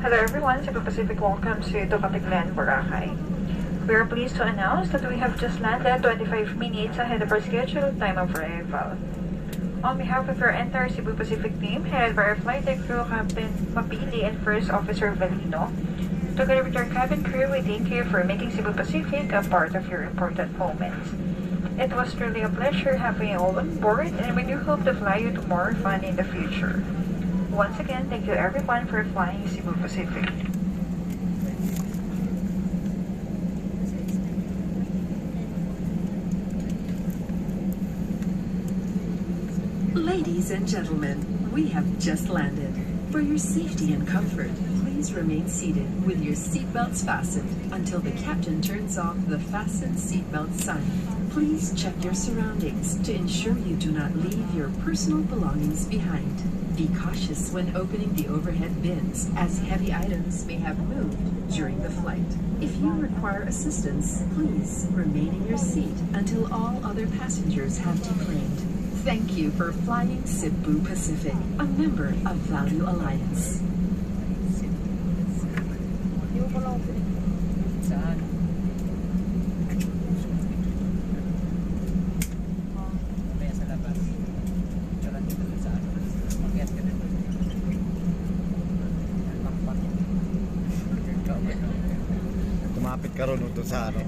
Hello everyone, Cebu Pacific welcomes you to Kapiglan, Boracay. We are pleased to announce that we have just landed 25 minutes ahead of our scheduled time of arrival. On behalf of our entire Cebu Pacific team, headed by our flight deck crew Captain Mapili and First Officer Valino, together with our cabin crew, we thank you for making Cebu Pacific a part of your important moments. It was truly a pleasure having you all on board, and we do hope to fly you to more fun in the future. Once again, thank you everyone for flying Cebu Pacific. Ladies and gentlemen, we have just landed. For your safety and comfort, please remain seated with your seatbelts fastened until the captain turns off the fasten seatbelt sign. Please check your surroundings to ensure you do not leave your personal belongings behind. Be cautious when opening the overhead bins, as heavy items may have moved during the flight. If you require assistance, please remain in your seat until all other passengers have declaimed. Thank you for flying Cebu Pacific, a member of Value Alliance. Tumapit ka ron doon sa ano.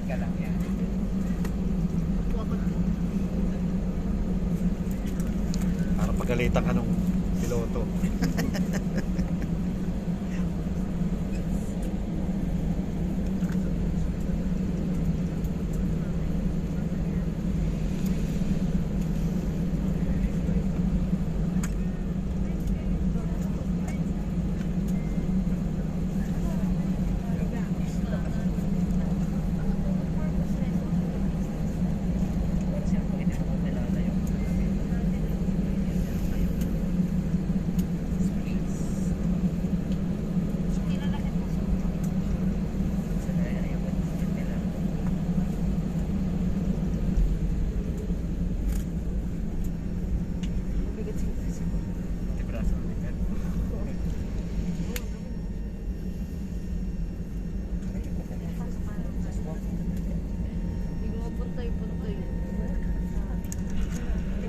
Para pagalitan ka nung piloto.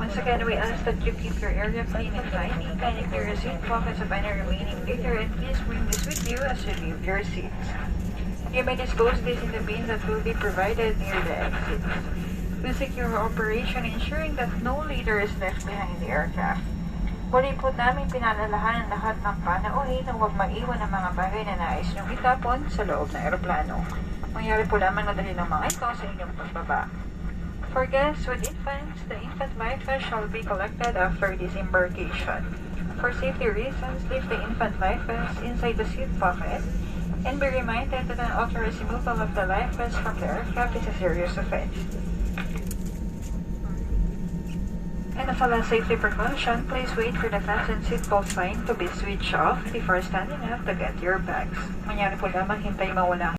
Once again, we ask that you keep your area clean and tidy, kindly clear your seat pockets of any remaining litter, and please bring this with you as you leave your seats. You may dispose this in the bin that will be provided near the exits. We secure operation, ensuring that no litter is left behind in the aircraft. Muli po namin pinalalahan ang lahat ng panauhin na huwag maiwan ang mga bagay na nais niyong itapon sa loob ng eroplano. Mangyari po lamang na dali ng mga ito sa inyong pagbaba. For guests with infants, the infant life vest shall be collected after disembarkation. For safety reasons, leave the infant life vest inside the seat pocket, and be reminded that an unauthorized removal of the life vest from the aircraft is a serious offense. And as a last safety precaution, please wait for the fasten seatbelt sign to be switched off before standing up to get your bags. Mangyari po lamang hintay mawala